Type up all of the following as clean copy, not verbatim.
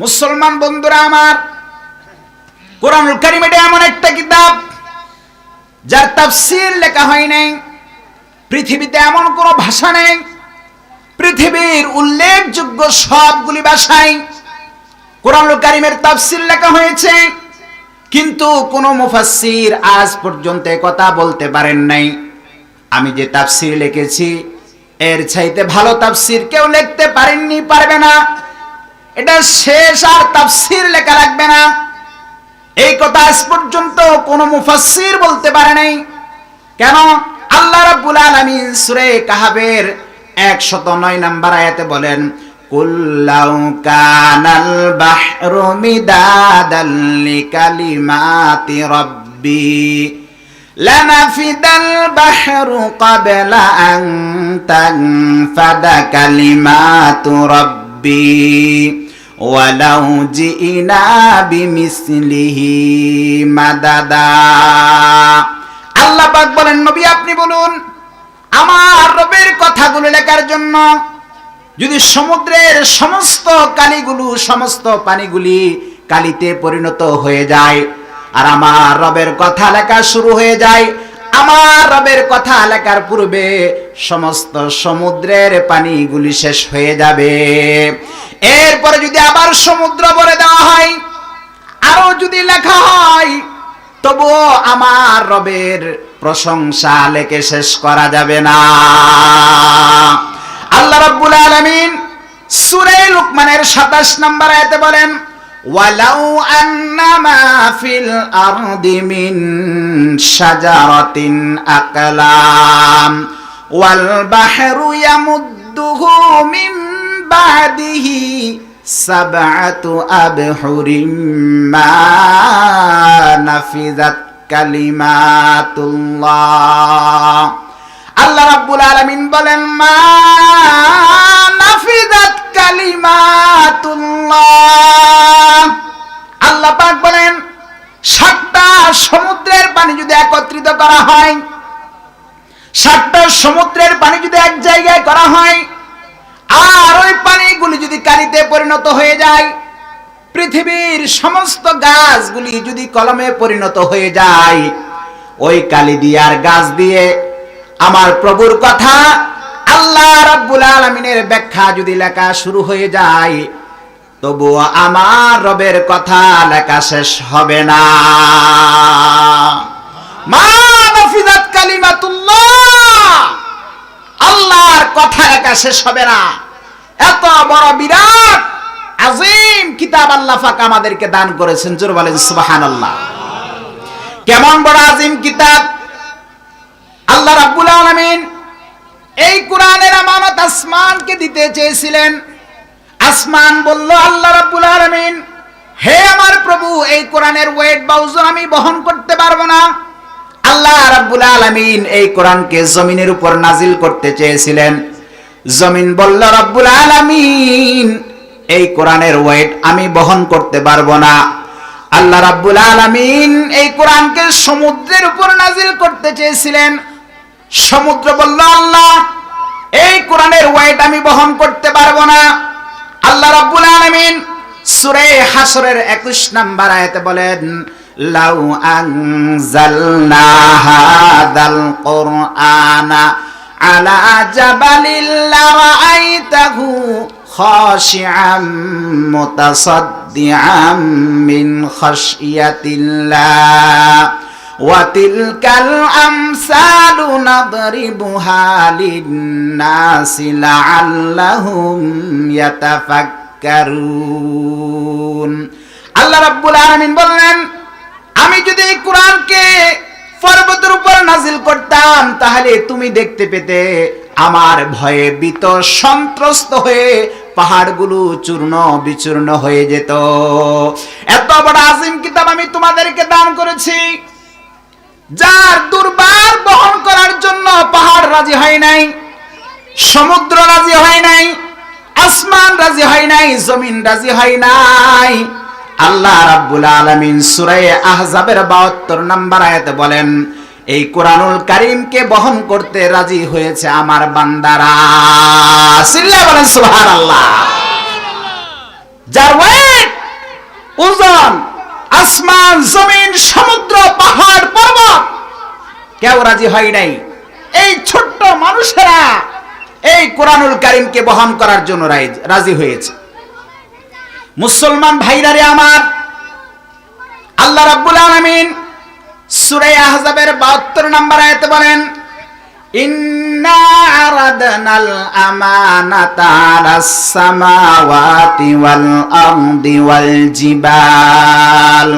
মুসলমান বন্ধুরা আমার, কোরআনুল কারীম এটা এমন একটা কিতাব যার তাফসীর লেখা হয় নাই। পৃথিবীতে এমন কোনো ভাষা নেই, পৃথিবীর উল্লেখযোগ্য সবগুলি ভাষায় কোরআনুল কারীমের তাফসীর লেখা হয়েছে, কিন্তু কোনো মুফাসসির আজ পর্যন্ত কথা বলতে পারেন নাই আমি যে তাফসীর লিখেছি এর চাইতে ভালো তাফসীর কেউ লিখতে পারেননি, পারবে না। এটা শেষ, আর তাফসীর লেখা লাগবে না, এই কথা আজ পর্যন্ত কোনো মুফাসসির বলতে পারে নাই। কেন? আল্লাহ রাব্বুল আলামিন সূরা কাহাফের 109 নম্বর আয়াতে বলেন, কুল্লাউ কানাল বাহরু মিদাদাল লিকালিমাতি রাব্বি লানাফিদাল বাহরু ক্বাবলা আন তানফাদা কালিমাতু রাব্বি ওয়ালাউ জিনা বিমিসলিহি মাদাদা। আল্লাহ পাক বলেন, নবী আপনি বলুন, আমার রবের কথাগুলো লেখার জন্য যদি সমুদ্রের সমস্ত কালিগুলো, সমস্ত পানিগুলি কালিতে পরিণত হয়ে যায়, আর আমার রবের কথা লেখা শুরু হয়ে যায়, আমার রবের কথা লেখার পূর্বে সমস্ত সমুদ্রের পানিগুলি শেষ হয়ে যাবে। এরপরে যদি আবার সমুদ্র ভরে দেওয়া হয়, আরো যদি লেখা হয়, তবুও আমার রবের প্রশংসা লেখে শেষ করা যাবে না। আল্লাহ রাব্বুল আলামিন সূরা লুকমানের 27 নম্বর আয়াতে বলেন, ওয়ালাউ আন্নামা ফিল আরদি মিন শাজারাতিন আকলাম ওয়াল বাহরু ইয়ামুদ্দুহু মিন বাদিহি সাবআতু আবহুরিম মা নাফিযাত কালিমাতুল্লাহ। আল্লাহ রাব্বুল আলামিন বলেন, মা নাফিযাত কালিমাতুল্লাহ। আল্লাহ পাক বলেন, 7টা সমুদ্রের পানি যদি একত্রিত করা হয়, 7টা সমুদ্রের পানি যদি এক জায়গায় করা হয়, আর ওই পানিগুলি যদি কালিতে পরিণত হয়ে যায়, পৃথিবীর সমস্ত গাছগুলি যদি কলমে পরিণত হয়ে যায়, ওই কালি দিয়ে আর গাছ দিয়ে আমার প্রভুর কথা, আল্লাহ রাব্বুল আলামিনের ব্যাখ্যা যদি লেখা শুরু হয়ে যায়, তবুও আমার রবের কথা লেখা শেষ হবে না। মা নাফিযাত কালিমাতুল্লাহ, আল্লাহর কথা লেখা শেষ হবে না। এত বড় বিরাট আযীম কিতাব আল্লাহ পাক আমাদেরকে দান করেছেন, জোরে বলেন সুবহানাল্লাহ। কেমন বড় আযীম কিতাব! আল্লাহ রাব্বুল আলামিন এই কোরআনের আমানত আসমানকে দিতে চেয়েছিলেন। আসমান বলল, আল্লাহ রাব্বুল আলামিন, হে আমার প্রভু, এই কোরআনের ওয়েট বা ওজন আমি বহন করতে পারবো না। আল্লাহ রাব্বুল আলামিন এই কোরআনকে জমিনের উপর নাজিল করতে চেয়েছিলেন। জমিন বলল, রাব্বুল আলামিন, এই কোরআনের ওয়েট আমি বহন করতে পারবো না। আল্লাহ রাব্বুল আলামিন এই কোরআনকে সমুদ্রের উপর নাজিল করতে চেয়েছিলেন। সমুদ্র বলল, আল্লাহ, এই কোরআনের ওয়েট আমি বহন করতে পারবো না। আল্লাহ রাব্বুল আলামিন সূরা হাশরের 21 নম্বর আয়াতে বলেন, লাউ আনজালনা হাযাল কুরআনা আলা জাবালিন লারাআইতাহু খাশিআম মুতাসাদ্দিআম মিন খাশইয়াতিল্লাহ ওয়া তিলকাল আমসালু নাদরিবুহা লিন-নাসি লাআল্লাহুম ইয়াতাফাক্কারুন। আল্লাহ রাব্বুল আলামিন বললেন, আমি যদি এই কোরআনকে পর্বতের উপর নাজিল করতাম, তাহলে তুমি দেখতে পেতে আমার ভয়ে ভীত সন্ত্রস্ত হয়ে পাহাড়গুলো চূর্ণ বিচূর্ণ হয়ে যেত। এত বড় আযীম কিতাব আমি তোমাদেরকে দান করেছি, যার দুর্বার বহন করার জন্য পাহাড় রাজি হয় নাই, সমুদ্র রাজি হয় নাই, আসমান রাজি হয় নাই, জমিন রাজি হয় নাই। আল্লাহ রাব্বুল আলামিন সূরা আহজাবের 72 নম্বর আয়াতে বলেন, এই কোরআনুল কারীমকে বহন করতে রাজি হয়েছে আমার বান্দারা। সিল্লা বলেন সুবহানাল্লাহ। যার ওয়েট ওজন আসমান জমিন সমুদ্র পাহাড় পর্বত কেউ রাজি হয় নাই। এই ছোট্ট মানুষেরা এই কোরআনুল কারীমকে বহন করার জন্য রাজি হয়েছে। মুসলমান ভাইরা রে আমার, আল্লাহ রাব্বুল আলামিন সূরা আহজাবের 72 নম্বর আয়াতে বলেন, ইন্না আরাদনাল আমানাতা আলাস সামাওয়াতি ওয়াল আরদি ওয়াল জিবাল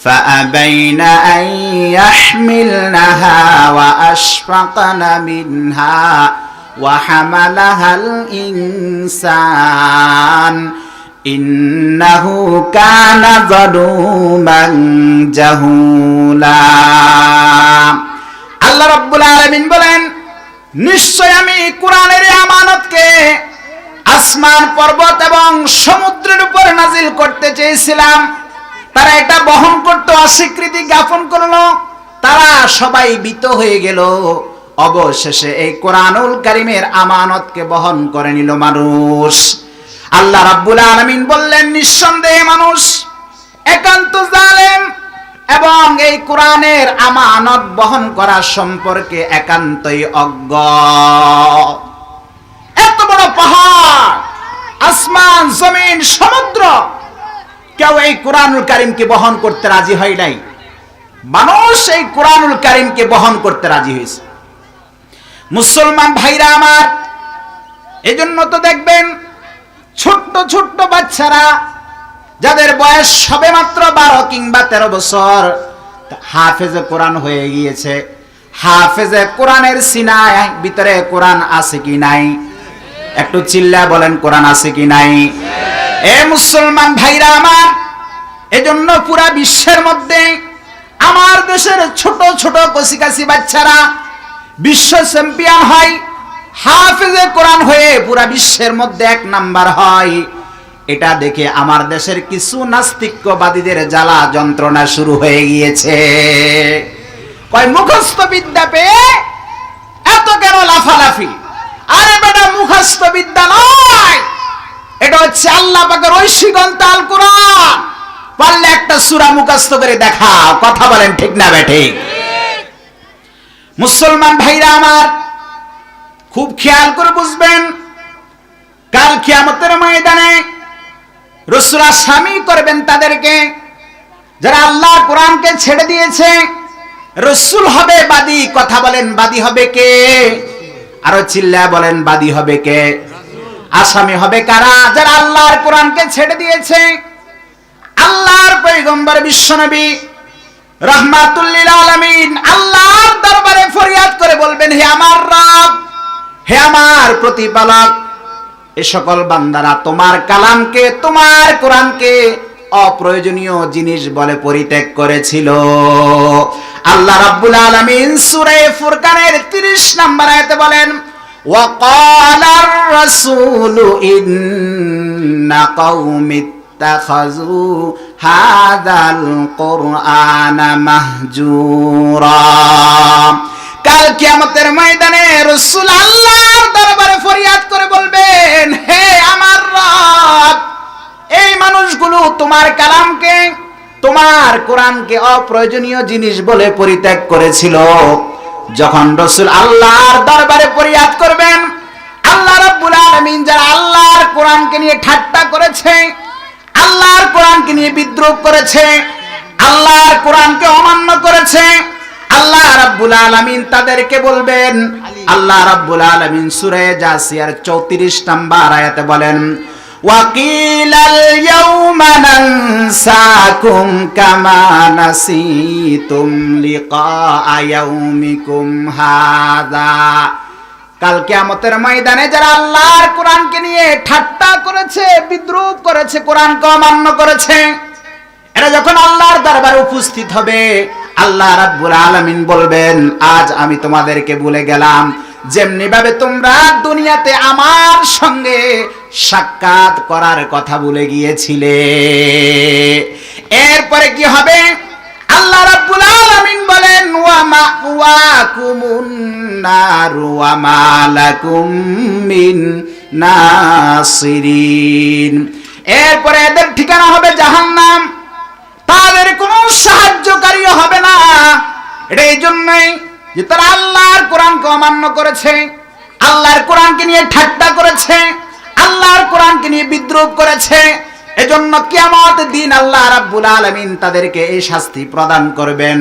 ফাআবাইনা আন ইয়াহমিলনাহা ওয়া আশফাকনা মিনহা ওয়া হামালাহাল ইনসান ইন্নাহু কানা যালুমান জাহুলা। আল্লাহ রাব্বুল আলামিন বলেন, নিশ্চয় আমি কোরআনের আমানতকে আসমান পর্বত এবং সমুদ্রের উপর নাজিল করতে চেয়েছিলাম। তারা এটা বহন করতে অস্বীকৃতি জ্ঞাপন করলো, তারা সবাই ভীত হয়ে গেল। অবশেষে এই কোরআনুল কারীমের আমানতকে বহন করে নিল মানুষ। আল্লাহ রাব্বুল আলামিন বললেন, নিঃসন্দেহে মানুষ একান্ত জালেম এবং এই কোরআনের আমানত বহন করা সম্পর্কে একান্তই অজ্ঞ। এত বড় পাহাড়, আসমান জমিন সমুদ্র, কেউ এই কোরআনুল কারীমকে বহন করতে রাজি হয় নাই। মানুষ এই কোরআনুল কারীমকে বহন করতে রাজি হয়েছে। মুসলমান ভাইরা আমার, এজন্য তো দেখবেন ছোট্ট ছোট্ট বাচ্চারা যাদের বয়স সবে মাত্র 12 কিংবা 13 বছর হাফেজে কোরআন হয়ে গিয়েছে। হাফেজে কোরআনের সিনায় ভিতরে কোরআন আছে কি নাই? একটু চিল্লায় বলেন, কোরআন আছে কি নাই? এ মুসলমান ভাইরা আমার, এজন্য পুরা বিশ্বের মধ্যে আমার দেশের ছোট ছোট কচিকাচি বাচ্চারা বিশ্ব চ্যাম্পিয়ন হয়, হাফেজে কোরআন হয়ে পুরা বিশ্বের মধ্যে 1 নাম্বার হয়। এটা দেখে আমার দেশের কিছু নাস্তিক্যবাদীদের জ্বালা যন্ত্রণা শুরু হয়ে গিয়েছে। কয় মুখস্থ বিদ্যা পেয়ে এত কেন লাফালাফি? আরে বেটা, মুখস্থ বিদ্যা নয়, এটা হচ্ছে আল্লাহ পাকের ঐশী গ্রন্থ আল কোরআন। পারলে একটা সূরা মুখস্থ করে দেখাও। কথা বলেন ঠিক না বেঠিক? মুসলমান ভাইরা আমার, খুব খেয়াল করে বুঝবেন, কাল কিয়ামতের ময়দানে রাসূল আসামি করবেন তাদেরকে যারা আল্লাহর কোরআনকে ছেড়ে দিয়েছে। রাসূল হবে বাদী। কথা বলেন, বাদী হবে কে? আরো চিল্লায় বলেন, বাদী হবে কে? আসামি হবে কারা? যারা আল্লাহর কোরআনকে ছেড়ে দিয়েছে। আল্লাহর পয়গম্বর বিশ্বনবী রাহমাতুল লিল আলামিন আল্লাহর দরবারে ফরিয়াদ করে বলবেন, হে আমার রব, হে আমার প্রতিপালক, এ সকল বান্দারা তোমার কালামকে, তোমার কোরআনকে অপ্রয়োজনীয় জিনিস বলে পরিত্যাগ করেছিল। আল্লাহ রাব্বুল আলামিন সূরা ফুরকানের 30 নম্বর আয়াতে বলেন, ওয়া ক্বালার রাসূলু ইন্না কওমি ইত্তাখাযু হাযাল কুরআনা মাহজুরা। কাল কিয়ামতের ময়দানে রাসূল আল্লাহর দরবারে ফরিয়াদ করে বলবেন, হে আমার রব, এই মানুষগুলো তোমার কালামকে, তোমার কোরআনকে অপ্রয়োজনীয় জিনিস বলে পরিত্যাগ করেছিল। যখন রাসূল আল্লাহর দরবারে ফরিয়াদ করবেন, আল্লাহ রাব্বুল আলামিন যারা আল্লাহর কোরআনকে নিয়ে ঠাট্টা করেছে, আল্লাহর কোরআনকে নিয়ে বিদ্রূপ করেছে, আল্লাহর কোরআনকে অমান্য করেছে, আল্লাহ রাব্বুল আলামিন তাদেরকে বলবেন। আল্লাহ রাব্বুল আলামিন সূরা জাসিয়ার 34 নম্বর আয়াতে বলেন, ওয়াকিলাল ইয়াউমা নানসাকুম কামা নাসিতুম লিকা ইয়াউমিকুম হাযা। কাল কিয়ামতের ময়দানে যারা আল্লাহর কোরআনকে নিয়ে ঠাট্টা করেছে, বিদ্রূপ করেছে, কোরআনকে অমান্য করেছে, এরা যখন আল্লাহর দরবারে উপস্থিত হবে, আল্লাহ রাব্বুল আলামিন বলবেন, আজ আমি তোমাদেরকে ভুলে গেলাম যেমনি ভাবে তোমরা দুনিয়াতে আমার সঙ্গে সাক্ষাৎ করার কথা ভুলে গিয়েছিলে। এরপরে কি হবে? আল্লাহ রাব্বুল আলামিন বলেন, ওয়া মাওয়াকুমুন নার ওয়া মা লাকুম মিন নাসিরিন। এরপরে এদের ঠিকানা হবে জাহান্নাম, তাদের কোনো সাহায্যকারীও হবে না। এটা এই জন্যই যে তারা আল্লাহর কোরআনকে অমান্য করেছে, আল্লাহর কোরআনকে নিয়ে ঠাট্টা করেছে, আল্লাহর কোরআনকে নিয়ে বিদ্রুপ করেছে। এজন্য কিয়ামত দিন আল্লাহ রাব্বুল আলামিন তাদেরকে এই শাস্তি প্রদান করবেন,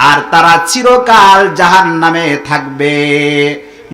আর তারা চিরকাল জাহান্নামে থাকবে।